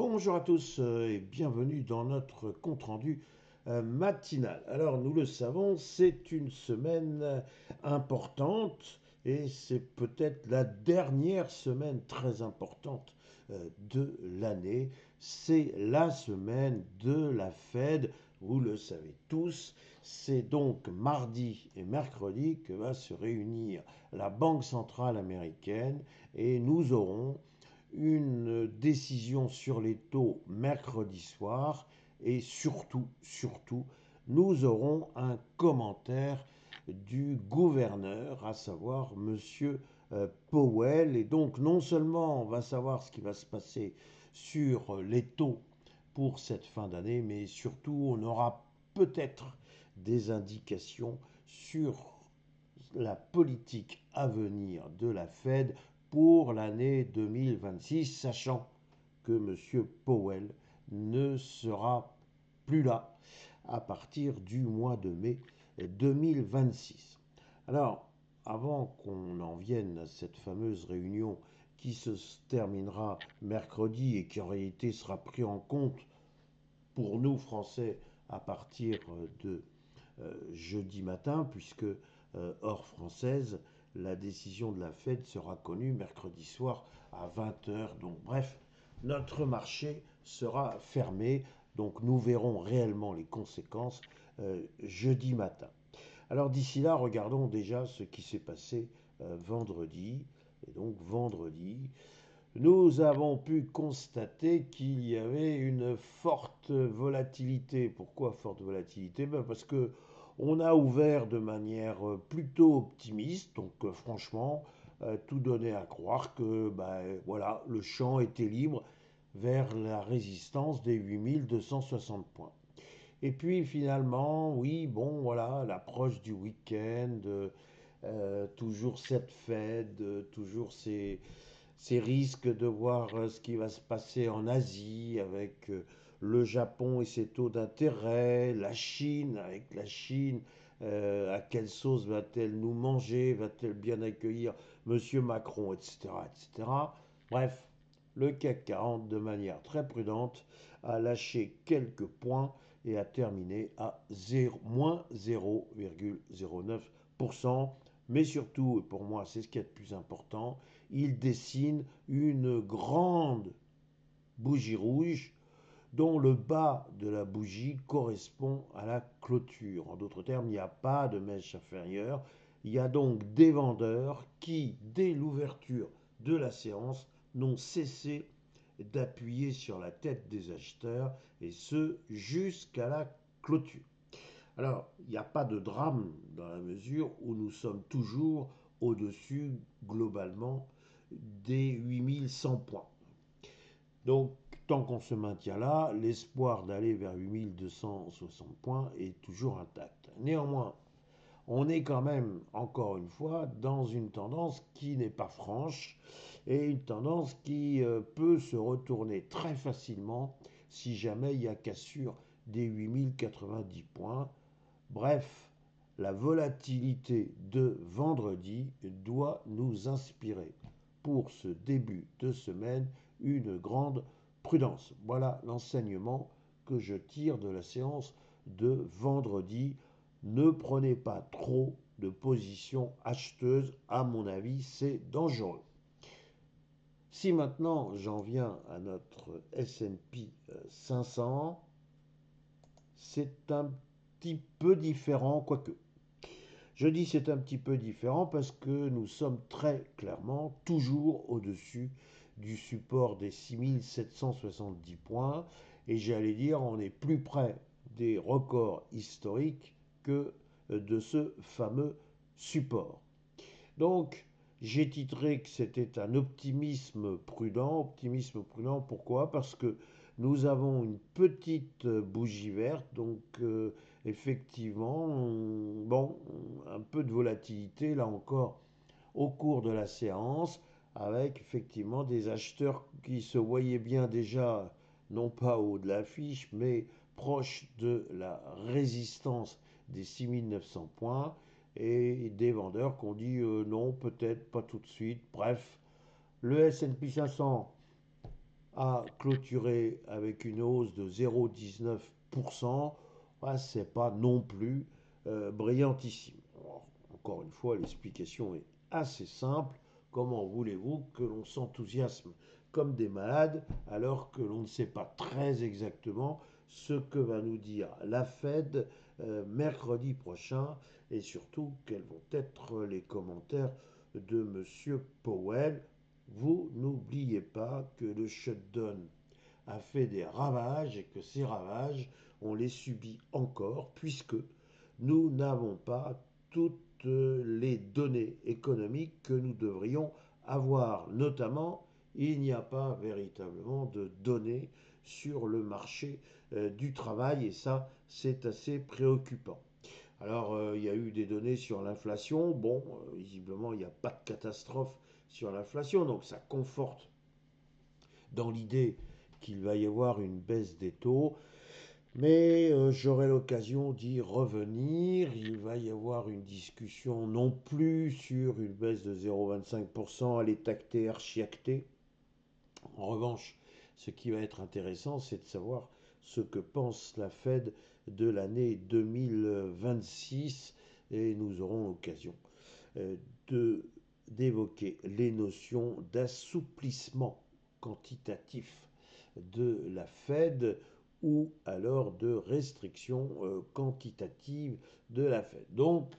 Bonjour à tous et bienvenue dans notre compte-rendu matinal. Alors nous le savons, c'est une semaine importante et c'est peut-être la dernière semaine très importante de l'année. C'est la semaine de la Fed, vous le savez tous. C'est donc mardi et mercredi que va se réunir la Banque centrale américaine et nous aurons une décision sur les taux mercredi soir et surtout, nous aurons un commentaire du gouverneur, à savoir Monsieur Powell. Et donc, non seulement on va savoir ce qui va se passer sur les taux pour cette fin d'année, mais surtout on aura peut-être des indications sur la politique à venir de la Fed pour l'année 2026, sachant que M. Powell ne sera plus là à partir du mois de mai 2026. Alors, avant qu'on en vienne à cette fameuse réunion qui se terminera mercredi et qui en réalité sera pris en compte pour nous Français à partir de jeudi matin, puisque hors française, la décision de la Fed sera connue mercredi soir à 20 heures. Donc bref, notre marché sera fermé, donc nous verrons réellement les conséquences jeudi matin. Alors d'ici là, regardons déjà ce qui s'est passé vendredi. Et donc vendredi, nous avons pu constater qu'il y avait une forte volatilité. Pourquoi forte volatilité? Parce que on a ouvert de manière plutôt optimiste, donc franchement, tout donnait à croire que voilà, le champ était libre vers la résistance des 8260 points. Et puis finalement, oui, bon, voilà, l'approche du week-end, toujours cette Fed, toujours ces risques de voir ce qui va se passer en Asie avec le Japon et ses taux d'intérêt, la Chine avec la Chine, à quelle sauce va-t-elle nous manger, va-t-elle bien accueillir Monsieur Macron, etc., etc. Bref, le CAC 40, de manière très prudente, a lâché quelques points et a terminé à moins 0,09%. Mais surtout, et pour moi c'est ce qui est le plus important, il dessine une grande bougie rouge dont le bas de la bougie correspond à la clôture. En d'autres termes, il n'y a pas de mèche inférieure. Il y a donc des vendeurs qui, dès l'ouverture de la séance, n'ont cessé d'appuyer sur la tête des acheteurs, et ce jusqu'à la clôture. Alors, il n'y a pas de drame dans la mesure où nous sommes toujours au-dessus, globalement, des 8100 points. Donc, tant qu'on se maintient là, l'espoir d'aller vers 8260 points est toujours intact. Néanmoins, on est quand même, encore une fois, dans une tendance qui n'est pas franche et une tendance qui peut se retourner très facilement si jamais il y a cassure des 8090 points. Bref, la volatilité de vendredi doit nous inspirer pour ce début de semaine une grande prudence. Voilà l'enseignement que je tire de la séance de vendredi. Ne prenez pas trop de positions acheteuses, à mon avis, c'est dangereux. Si maintenant j'en viens à notre S&P 500, c'est un petit peu différent, quoique. Je dis c'est un petit peu différent parce que nous sommes très clairement toujours au-dessus du support des 6770 points et j'allais dire on est plus près des records historiques que de ce fameux support. Donc j'ai titré que c'était un optimisme prudent. Optimisme prudent, pourquoi? Parce que nous avons une petite bougie verte, donc effectivement, bon, un peu de volatilité là encore au cours de la séance, avec effectivement des acheteurs qui se voyaient bien déjà, non pas au haut de l'affiche, mais proche de la résistance des 6900 points, et des vendeurs qui ont dit non, peut-être pas tout de suite. Bref, le S&P 500 a clôturé avec une hausse de 0,19%. C'est pas non plus brillantissime. Alors, encore une fois, l'explication est assez simple. Comment voulez-vous que l'on s'enthousiasme comme des malades alors que l'on ne sait pas très exactement ce que va nous dire la Fed mercredi prochain et surtout quels vont être les commentaires de M. Powell. Vous n'oubliez pas que le shutdown a fait des ravages et que ces ravages, on les subit encore puisque nous n'avons pas toutes les données économiques que nous devrions avoir. Notamment, il n'y a pas véritablement de données sur le marché du travail et ça, c'est assez préoccupant. Alors, il y a eu des données sur l'inflation. Bon, visiblement, il n'y a pas de catastrophe sur l'inflation, donc ça conforte dans l'idée qu'il va y avoir une baisse des taux. Mais j'aurai l'occasion d'y revenir. Il va y avoir une discussion non plus sur une baisse de 0,25%, elle est actée, archi-actée. En revanche, ce qui va être intéressant, c'est de savoir ce que pense la Fed de l'année 2026 et nous aurons l'occasion euh, de d'évoquer les notions d'assouplissement quantitatif de la Fed ou alors de restriction quantitative de la Fed. Donc,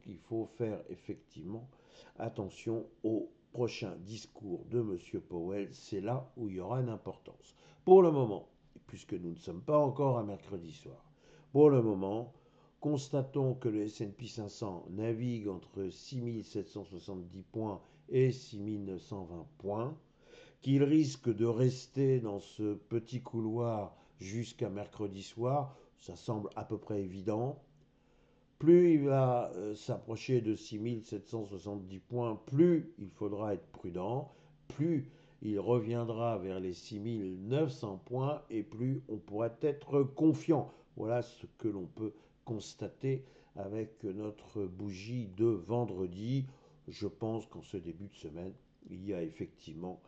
il faut faire effectivement attention au prochain discours de M. Powell. C'est là où il y aura une importance. Pour le moment, puisque nous ne sommes pas encore à mercredi soir, pour le moment, constatons que le S&P 500 navigue entre 6770 points et 6920 points, qu'il risque de rester dans ce petit couloir jusqu'à mercredi soir, ça semble à peu près évident. Plus il va s'approcher de 6770 points, plus il faudra être prudent, plus il reviendra vers les 6900 points et plus on pourra être confiant. Voilà ce que l'on peut constater avec notre bougie de vendredi. Je pense qu'en ce début de semaine, il y a effectivement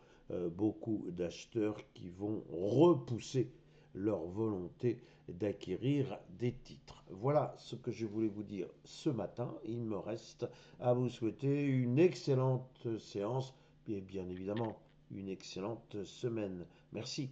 beaucoup d'acheteurs qui vont repousser leur volonté d'acquérir des titres. Voilà ce que je voulais vous dire ce matin. Il me reste à vous souhaiter une excellente séance et bien évidemment une excellente semaine. Merci.